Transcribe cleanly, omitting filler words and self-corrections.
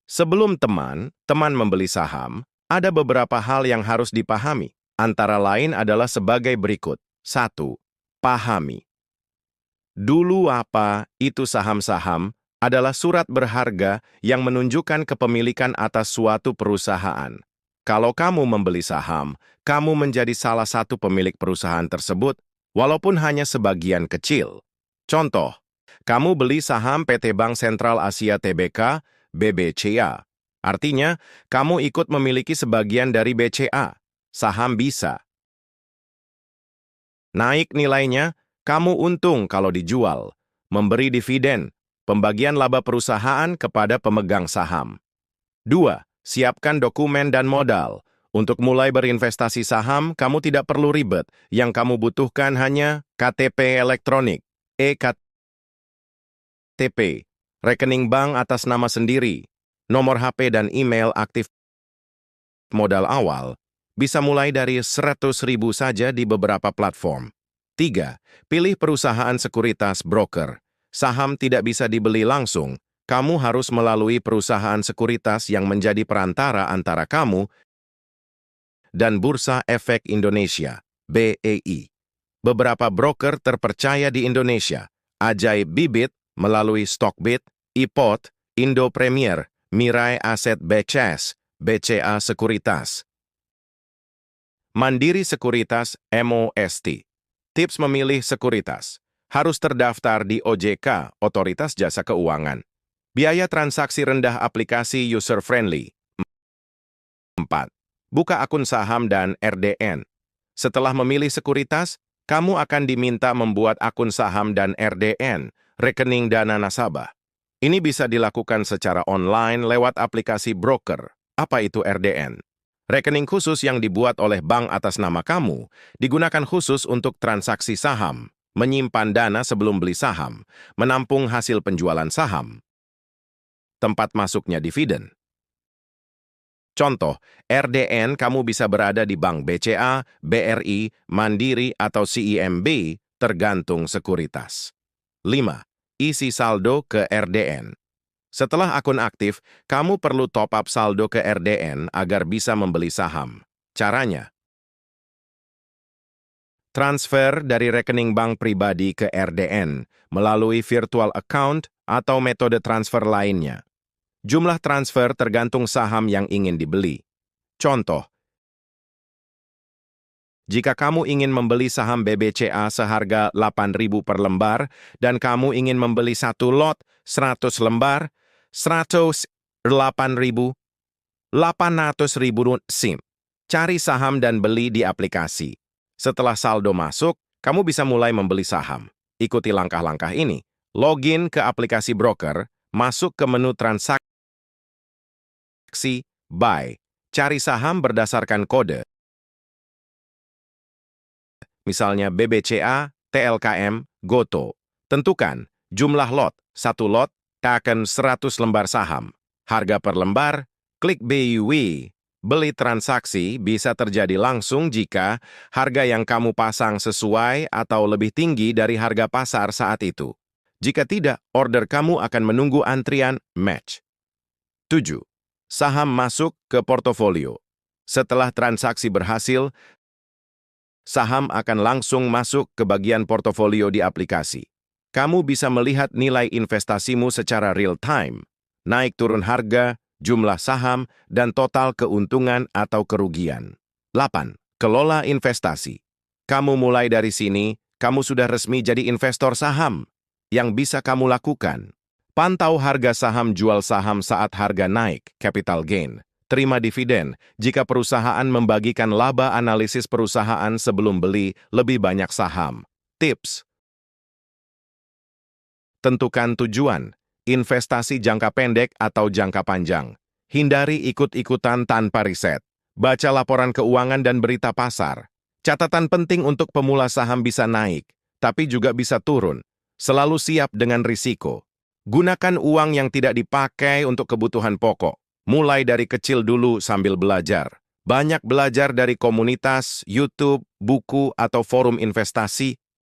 Sebelum teman membeli saham, ada beberapa hal yang harus dipahami. Antara lain adalah sebagai berikut. 1. Pahami. Dulu apa itu saham-saham adalah surat berharga yang menunjukkan kepemilikan atas suatu perusahaan. Kalau kamu membeli saham, kamu menjadi salah satu pemilik perusahaan tersebut, walaupun hanya sebagian kecil. Contoh, kamu beli saham PT Bank Sentral Asia Tbk, BBCA. Artinya, kamu ikut memiliki sebagian dari BCA. Saham bisa naik nilainya, kamu untung kalau dijual, memberi dividen, pembagian laba perusahaan kepada pemegang saham. 2. Siapkan dokumen dan modal. Untuk mulai berinvestasi saham, kamu tidak perlu ribet. Yang kamu butuhkan hanya KTP elektronik, e-KTP, rekening bank atas nama sendiri, nomor HP dan email aktif. Modal awal bisa mulai dari 100.000 saja di beberapa platform. 3. Pilih perusahaan sekuritas broker. Saham tidak bisa dibeli langsung. Kamu harus melalui perusahaan sekuritas yang menjadi perantara antara kamu dan Bursa Efek Indonesia, BEI. Beberapa broker terpercaya di Indonesia, Ajaib Bibit melalui Stockbit, iPod, Indo Premier, Mirai Asset BCS, BCA Sekuritas. Mandiri Sekuritas, MOST. Tips memilih sekuritas. Harus terdaftar di OJK, Otoritas Jasa Keuangan. Biaya transaksi rendah, aplikasi user-friendly. 4. Buka akun saham dan RDN. Setelah memilih sekuritas, kamu akan diminta membuat akun saham dan RDN, rekening dana nasabah. Ini bisa dilakukan secara online lewat aplikasi broker. Apa itu RDN? Rekening khusus yang dibuat oleh bank atas nama kamu, digunakan khusus untuk transaksi saham, menyimpan dana sebelum beli saham, menampung hasil penjualan saham, tempat masuknya dividen. Contoh, RDN kamu bisa berada di Bank BCA, BRI, Mandiri, atau CIMB, tergantung sekuritas. 5. Isi saldo ke RDN. Setelah akun aktif, kamu perlu top up saldo ke RDN agar bisa membeli saham. Caranya: transfer dari rekening bank pribadi ke RDN melalui virtual account atau metode transfer lainnya. Jumlah transfer tergantung saham yang ingin dibeli. Contoh, jika kamu ingin membeli saham BBCA seharga 8.000 per lembar dan kamu ingin membeli satu lot 100 lembar, 108.800.000 SIM. Cari saham dan beli di aplikasi. Setelah saldo masuk, kamu bisa mulai membeli saham. Ikuti langkah-langkah ini. Login ke aplikasi broker, masuk ke menu transaksi, buy. Cari saham berdasarkan kode. Misalnya BBCA, TLKM, GOTO. Tentukan jumlah lot, satu lot, akan 100 lembar saham. Harga per lembar, klik BUI. Beli transaksi bisa terjadi langsung jika harga yang kamu pasang sesuai atau lebih tinggi dari harga pasar saat itu. Jika tidak, order kamu akan menunggu antrian match. 7. Saham masuk ke portofolio. Setelah transaksi berhasil, saham akan langsung masuk ke bagian portofolio di aplikasi. Kamu bisa melihat nilai investasimu secara real-time, naik turun harga, jumlah saham, dan total keuntungan atau kerugian. 8. Kelola investasi. Kamu mulai dari sini, kamu sudah resmi jadi investor saham. Yang bisa kamu lakukan: pantau harga saham, jual saham saat harga naik, capital gain. Terima dividen jika perusahaan membagikan laba, analisis perusahaan sebelum beli lebih banyak saham. Tips: tentukan tujuan, investasi jangka pendek atau jangka panjang. Hindari ikut-ikutan tanpa riset. Baca laporan keuangan dan berita pasar. Catatan penting untuk pemula: saham bisa naik, tapi juga bisa turun. Selalu siap dengan risiko. Gunakan uang yang tidak dipakai untuk kebutuhan pokok. Mulai dari kecil dulu sambil belajar. Banyak belajar dari komunitas, YouTube, buku, atau forum investasi.